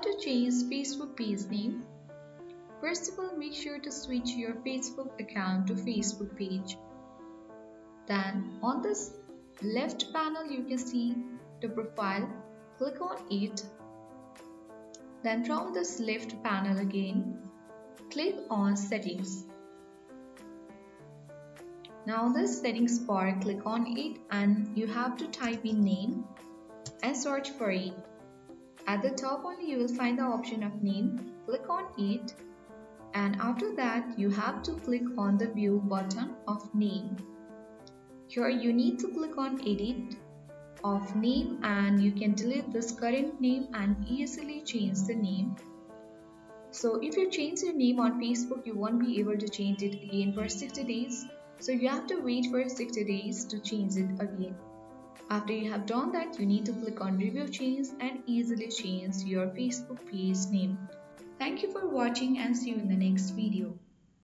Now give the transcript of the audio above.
to change Facebook page name, first of all make sure to switch your Facebook account to Facebook page. Then on this left panel you can see the profile, click on it. Then from this left panel again, click on settings. Now this settings bar, click on it and you have to type in name and search for it. At the top only you will find the option of name, click on it and after that you have to click on the view button of name. Here you need to click on edit of name and you can delete this current name and easily change the name. So if you change your name on Facebook, you won't be able to change it again for 60 days. So you have to wait for 60 days to change it again. After you have done that, you need to click on review change and easily change your Facebook page name. Thank you for watching and see you in the next video.